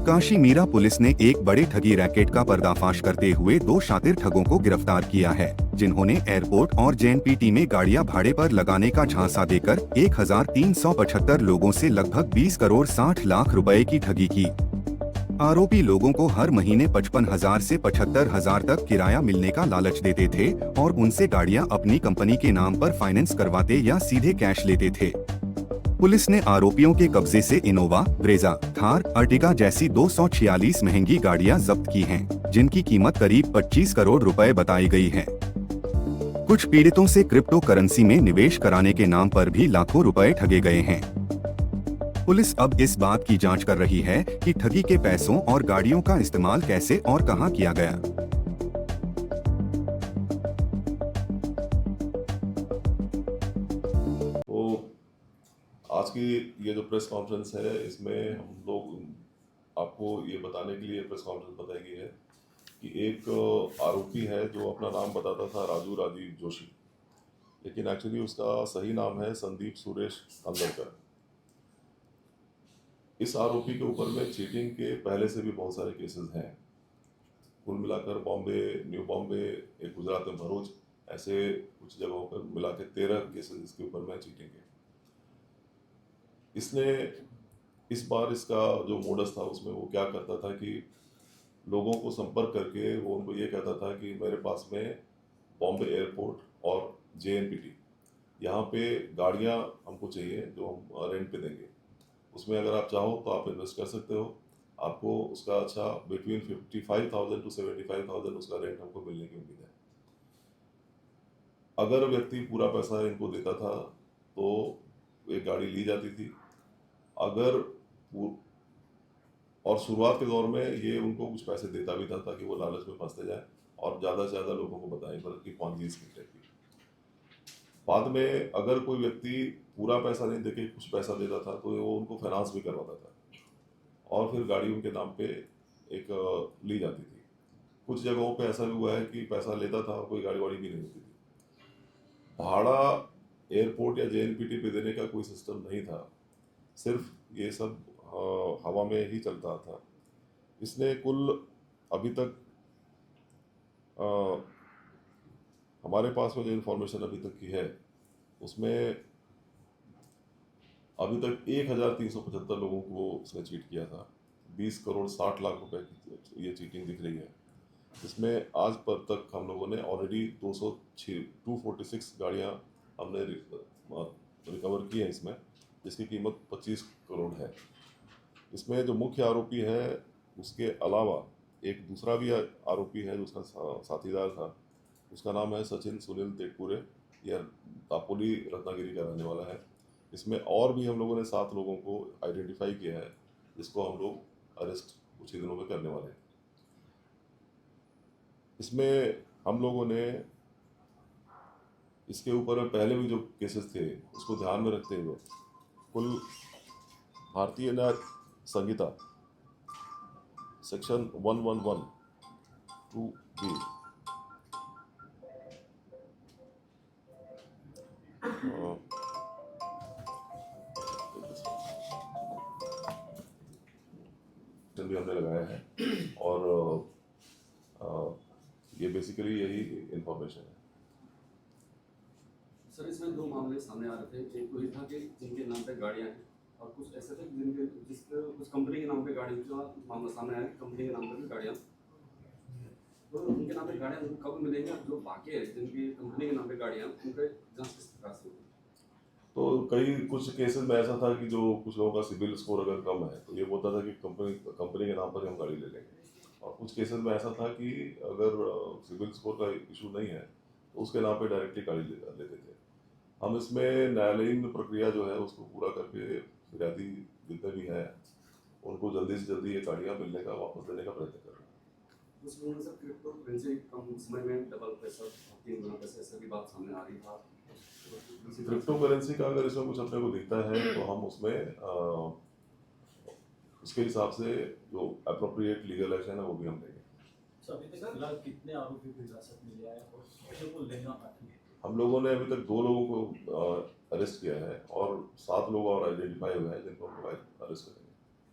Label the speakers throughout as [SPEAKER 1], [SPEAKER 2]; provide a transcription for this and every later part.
[SPEAKER 1] Kashi Meera police ने एक बड़े ठगी रैकेट का पर्दाफाश करते हुए 2 शातिर ठगों को गिरफ्तार किया है, जिन्होंने एयरपोर्ट और जेएनपीटी में गाड़ियां भाड़े पर लगाने का झांसा देकर 1375 लोगों से लगभग 20 करोड़ 60 लाख रुपए की ठगी की। आरोपी लोगों को हर महीने 55,000 से 75,000 तक किराया मिलने का लालच देते थे और उनसे गाड़ियां अपनी कंपनी के नाम पर फाइनेंस करवाते या सीधे कैश लेते थे। पुलिस ने आरोपियों के कब्जे से इनोवा, ब्रेजा, थार, अर्टिगा जैसी 246 महंगी गाड़ियां जब्त की हैं, जिनकी कीमत करीब 25 करोड़ रुपए बताई गई है। कुछ पीड़ितों से क्रिप्टो करेंसी में निवेश कराने के नाम पर भी लाखों रुपए ठगे गए हैं। पुलिस अब इस बात की जांच कर रही है कि ठगी के पैसों और गाड़ियों का इस्तेमाल कैसे और कहां किया गया।
[SPEAKER 2] तो आज की ये जो प्रेस कॉन्फ्रेंस है, इसमें हम लोग आपको ये बताने के लिए प्रेस कॉन्फ्रेंस बताई गई है कि एक आरोपी है जो अपना नाम बताता था राजू राजीव जोशी, लेकिन एक्चुअली उसका सही नाम है संदीप सुरेश अंदरकर। इस आरोपी के ऊपर में चीटिंग के पहले से भी बहुत सारे केसेस हैं। कुल मिलाकर बॉम्बे, न्यू बॉम्बे, एक गुजरात में भरूच, ऐसे कुछ जगहों पर मिला के 13 केसेस इसके ऊपर में चीटिंग के। इसने इस बार इसका जो मोडस था उसमें वो क्या करता था कि लोगों को संपर्क करके वो उनको ये कहता था कि मेरे पास में बॉम्बे एयरपोर्ट और जेएनपीटी यहाँ पे गाड़ियाँ हमको चाहिए जो हम रेंट पे देंगे, उसमें अगर आप चाहो तो आप इन्वेस्ट कर सकते हो, आपको उसका अच्छा बिटवीन 55,000 to 75,000 उसका रेंट हमको मिलने की उम्मीद है। अगर व्यक्ति पूरा पैसा इनको देता था तो एक गाड़ी ली जाती थी। अगर और शुरुआत के दौर में ये उनको कुछ पैसे देता भी था ताकि वो लालच में फंसते जाए और ज़्यादा से ज़्यादा लोगों को बताएं, बल्कि पॉन्जी स्कीम टाइप की। बाद में अगर कोई व्यक्ति पूरा पैसा नहीं देके कुछ पैसा देता था तो वो उनको फाइनेंस भी करवाता था और फिर गाड़ी उनके नाम पे एक ली जाती थी। कुछ जगहों पे ऐसा भी हुआ है कि पैसा लेता था और कोई गाड़ी वाड़ी भी नहीं होती थी। भाड़ा एयरपोर्ट या जेएनपीटी पे देने का कोई सिस्टम नहीं था, सिर्फ ये सब हवा में ही चलता था। इसने कुल अभी तक हमारे पास में जो इन्फॉर्मेशन अभी तक की है उसमें अभी तक 1375 लोगों को उसने चीट किया था। 20 करोड़ 60 लाख रुपए की ये चीटिंग दिख रही है। इसमें आज पर तक हम लोगों ने ऑलरेडी 246 गाड़ियाँ हमने रिकवर की है इसमें, जिसकी कीमत 25 करोड़ है। इसमें जो मुख्य आरोपी है उसके अलावा एक दूसरा भी आरोपी है जो उसका साथीदार था, उसका नाम है सचिन सुनील तेटपुरे, यह दापोली रत्नागिरी का रहने वाला है। इसमें और भी हम लोगों ने 7 लोगों को आइडेंटिफाई किया है, जिसको हम लोग अरेस्ट कुछ ही दिनों में करने वाले हैं। इसमें हम लोगों ने इसके ऊपर पहले भी जो केसेस थे उसको ध्यान में रखते हुए कुल भारतीय न्याय संहिता सेक्शन 1112B भी हमने लगाया है और ये बेसिकली यही इंफॉर्मेशन है।
[SPEAKER 3] सर, इसमें 2 मामले सामने आ रहे थे। एक तो ये था कि जिनके नाम पे गाड़ियाँ हैं और कुछ ऐसे थे जिनके कुछ कंपनी के नाम पे गाड़ी जो मामला सामने आया कि कंपनी के नाम पे भी गाड़ियाँ, तो उनके नाम पे गाड़ियाँ उनको कब मिलेंगी? जो बाकी है जिनकी कंपनी के नाम पे गाड़ियाँ, उनके जांच किस प्रकार से होगी?
[SPEAKER 2] तो कुछ केसेस में ऐसा था कि जो कुछ लोगों का सिविल स्कोर अगर कम है तो ये बोलता था कि कंपनी के नाम पर हम गाड़ी ले लेंगे, और कुछ केसेस में ऐसा था कि अगर सिविल स्कोर का इशू नहीं है तो उसके नाम पे डायरेक्टली गाड़ी लेते थे। हम इसमें न्यायालयीन प्रक्रिया जो है उसको पूरा करके फिरियादी जितने भी हैं उनको जल्दी से जल्दी ये गाड़ियाँ मिलने का वापस देने का प्रयत्न कर रहे हैं।
[SPEAKER 3] उसमें सर क्रिप्टो करेंसी कम समय में डबल पैसा 3 गुना पैसा ऐसा भी बात सामने आ रही था।
[SPEAKER 2] क्रिप्टो करेंसी का अगर इसमें कुछ अपने को दिखता है तो हम उसमें उसके हिसाब से जो अप्रोप्रिएट लीगल एक्शन है वो भी हम लेंगे।
[SPEAKER 4] अभी तक फिलहाल कितने आरोपियों को हिरासत में लिया है और कितने को लेना बाकी है?
[SPEAKER 2] हम लोगों ने अभी तक 2 लोगों को अरेस्ट किया है और 7 लोग और आइडेंटिफाई हुए हैं जिनको हम अरेस्ट करेंगे।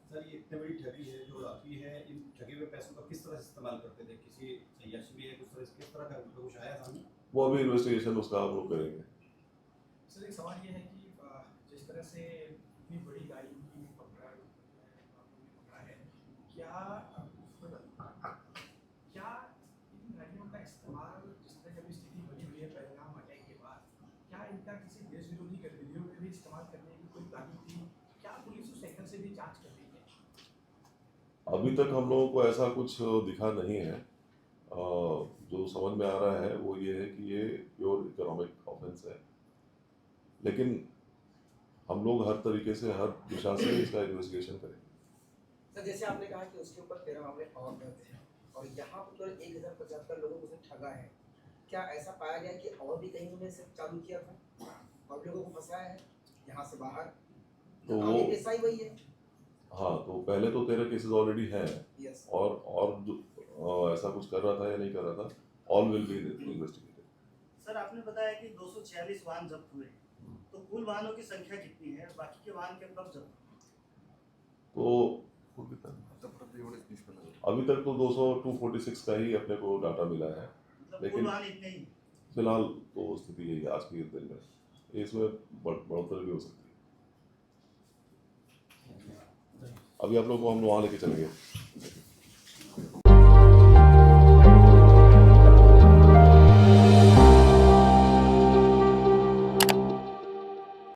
[SPEAKER 5] सर ये इतनी बड़ी ठगी है जो राखी है, इन ठगे हुए पैसों का किस तरह से इस्तेमाल करते थे? किसी यश भी है कुछ तरह किस तरह का कुछ आया सामने?
[SPEAKER 2] वो अभी इन्वेस्टिगेशन उसका हम लोग करेंगे।
[SPEAKER 6] सर एक सवाल ये है कि जिस तरह से इतनी बड़ी गाड़ी की पकड़ा है, क्या क्या इन गाड़ियों का इस्तेमाल जिस तरह की अभी स्थिति बनी हुई है पहलगाम अटैक के बाद, क्या इनका किसी देश विरोधी गतिविधियों में भी इस्तेमाल करने की कोई प्लानिंग थी? क्या पुलिस उस एंगल से भी जांच कर रही है?
[SPEAKER 2] अभी तक हम लोगों को ऐसा कुछ दिखा नहीं है। जो समझ में आ रहा है वो ये है कि ये प्योर इकोनॉमिक ऑफेंस है, लेकिन हम लोग हर तरीके से हर दिशा से इसका इन्वेस्टिगेशन करेंगे।
[SPEAKER 7] सर जैसे आपने कहा कि उसके ऊपर 13 मामले और दर्ज हैं और यहाँ पर केवल 1075 लोगों को उसने ठगा है, क्या ऐसा पाया गया कि और भी कहीं उन्होंने सिर्फ चालू किया था और लोगों को फंसाया है यहाँ से बाहर?
[SPEAKER 2] तो
[SPEAKER 7] आगे भी ऐसा ही वही है?
[SPEAKER 2] हाँ, तो पहले तो 13 केसेस ऑलरेडी हैं,
[SPEAKER 7] यस।
[SPEAKER 2] और ऐसा कुछ कर रहा था या नहीं कर रहा था, all will be investigated.
[SPEAKER 8] Sir आपने बताया कि 246 वाहन जब्त हुए, तो कुल वाहनों की संख्या कितनी है? बाकी के वाहन के कब जब्त हुए?
[SPEAKER 2] तो अभी तक तो 246 का ही अपने को डाटा मिला है,
[SPEAKER 8] मतलब
[SPEAKER 2] लेकिन
[SPEAKER 8] कुल वाहन इतने ही?
[SPEAKER 2] फिलहाल तो स्थिति यही है आज के दिन में। इसमें बढ़ोतरी भी हो सकती है। अभी आप लोग को हम वहाँ लेके चलेंगे।